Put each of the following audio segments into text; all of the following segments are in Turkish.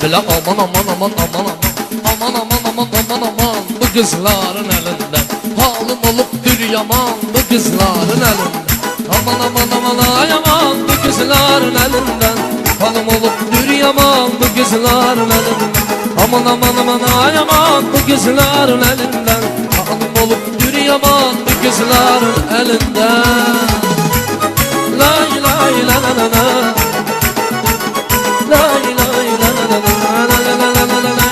Bile aman aman aman aman aman. Aman aman aman aman aman bu kızların elinden. Halim olup bir yaman bu kızların elinden. Aman aman aman ay aman bu kızların elinden. Halim olup bir yaman bu kızların elinden. Aman aman aman ay aman bu kızların elinden. Halim olup bir yaman bu kızların elinden. Lay lay la la la la. Lay lay la la la la la la la la la.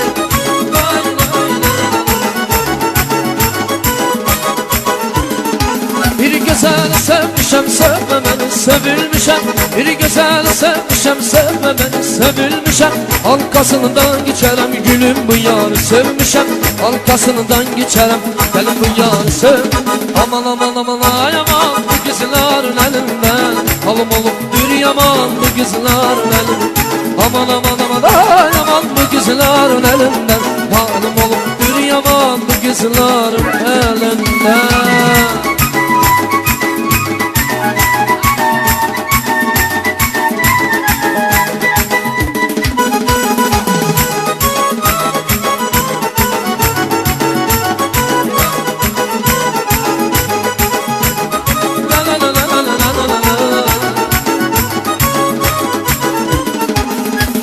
Bir güzel sevmişem sevmemeni sevilmişem. Bir güzel sevmişem sevmemeni sevilmişem. Arkasından geçerem gülüm bu yarı sevmişem. Arkasından geçerem gelin bu yarı sev. Aman aman aman ay aman bu kızların elinden. Halım olup bir yaman bu kızların elinden. Aman aman aman ay aman bu kızların elinden. Halım olup bir yaman bu kızların elinden.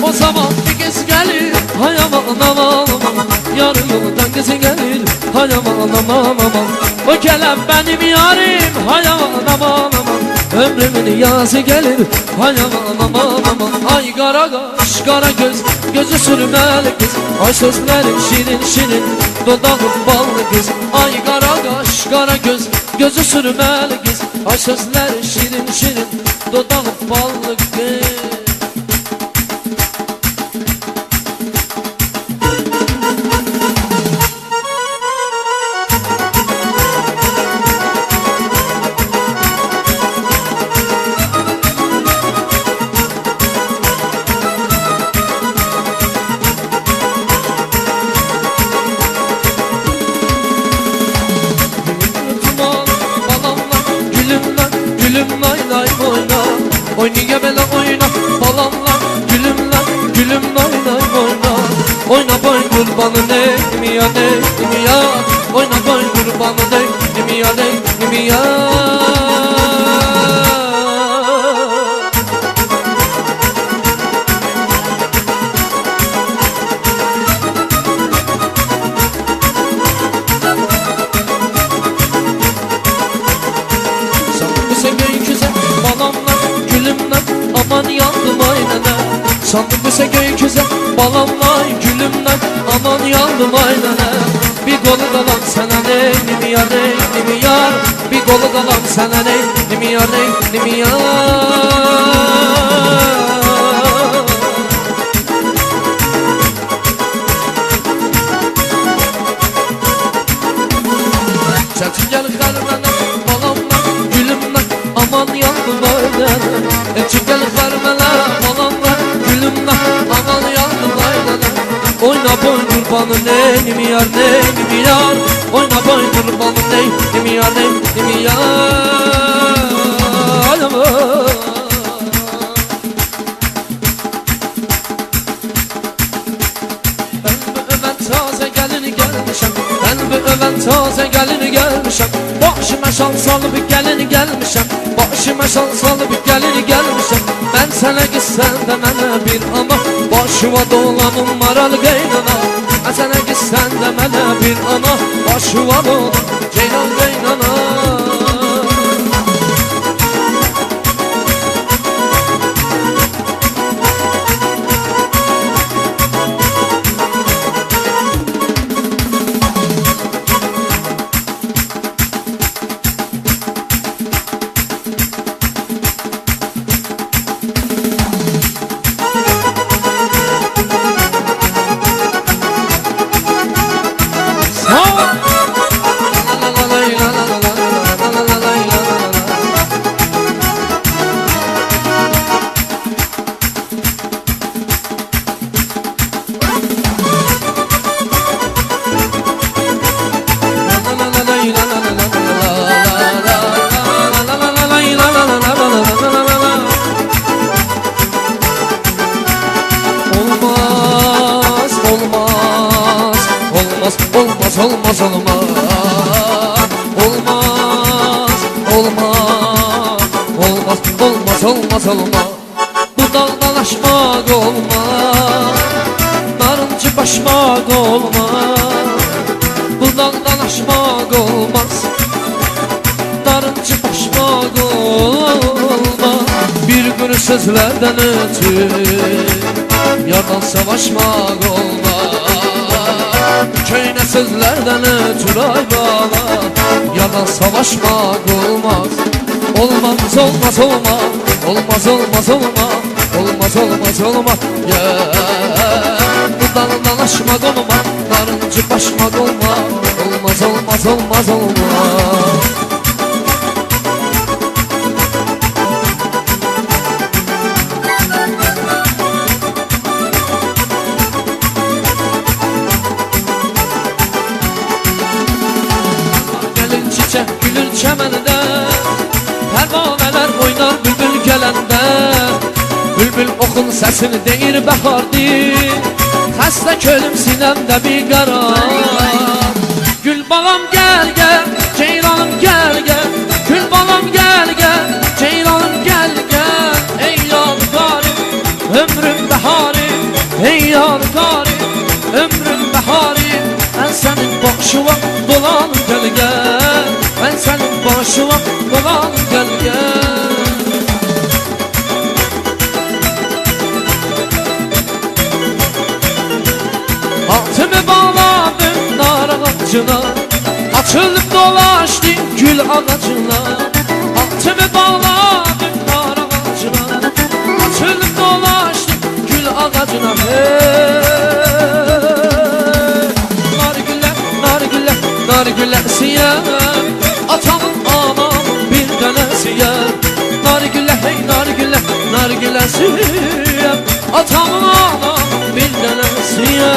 O zaman bir kız gelir, hay aman aman aman. Yarı yoldan kız gelir, hay aman aman aman. O kelem benim yarim, hay aman aman aman. Ömrümün yazı gelir, hay aman aman aman. Ay kara kaş, kara göz, gözü sürmeli kız. Ay sözlerin şirin şirin, dudağın ballı kız. Ay kara kaş, kara göz, gözü sürmeli kız. Ay sözlerin şirin şirin, dudağın ballı kız. Gülüm lay lay oyna, oyna bela oyna. Balamla gülüm lay lay oyna. Oyna boy kurbanı neyim ya neyim ya. Oyna boy kurbanı neyim ya neyim ya. Aman yandım aynana. Sandım bu gökyüze balamla gülümden. Aman yandım aynana. Bir kolu dalan sana neyim ya neyim ya. Bir kolu dalan sana neyim ya neyim ya. Çetin gel karmana balamla gülümden. Aman yandım aynana. Çıkal farmala balamla gülümle. Aman yandım aynana. Oyna boy kurbanı neyim yar neyim yar. Oyna boy kurbanı neyim yar neyim yar. Ben bu öven taze gelini gelmişem. Ben bu öven taze gelini gelmişem. Başıma şans alıp gelini gelmişem. Başıma şans alıp gelini gelmişem. Ben sana gitsen de mənə bir ama. Başıva dolanım maralı qaynana. Ben sana gitsen de mənə bir ana. Başıva dolanım ceylan qaynana. olma. Bu daldalaşmak olma. Narıncı başmak olma. Bu daldalaşmak olmaz. Narıncı başmak olma. Bir gün sözlerden ötür yardan savaşmak olma. Köyne sözlerden ötür ay bala yardan savaşmak olmaz. Olmaz olmaz olmaz. Olmaz olmaz olmaz. Olmaz olmaz olmaz. Bu daldalaşmak olmaz. Narıncı başmak olmaz. Olmaz olmaz olmaz olmaz. Çiçek gülür çemende, pervaneler oynar bülbül gelende. Bülbül oxun səsini deyir bəhardir, xəstə kölüm sinəmdə bir qarar. Gül balam gəl gəl, ceylanım gəl gəl. Gül balam gəl gəl, ceylanım gəl gəl. Ey yadigarım, ömrüm bəharim. Ey yadigarım, ömrüm bəharim. Mən sənin başıma dolan gəl gəl. Ben senin başıma dolan gel gel. Atımı bağladım nar ağacına, açılıp dolaştım gül ağacına. Atımı bağladım nar ağacına, açılıp dolaştım gül ağacına. Nar güller, nar güller, nar güller siyah. Atamın anamın bir tanesiye. Nargile hey nargile, nargile siye. Atamın anamın bir tanesiye.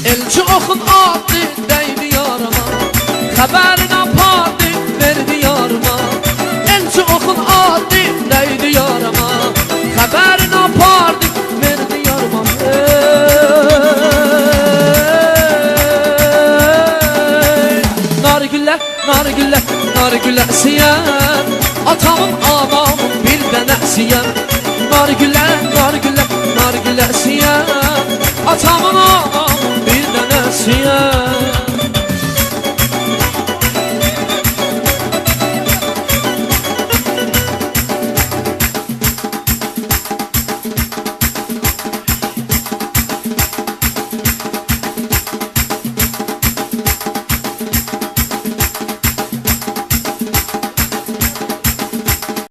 Elçi oxun adı deydi yarıma, xəbərin apardı verdi yarıma. Elçi oxun adı deydi yarıma, xəbərin apardı verdi yarıma. Nargile, nargile siyem. Atamın anamın bir denəsiyem. Nargile, nargile, nargile siyem. Atamın anamın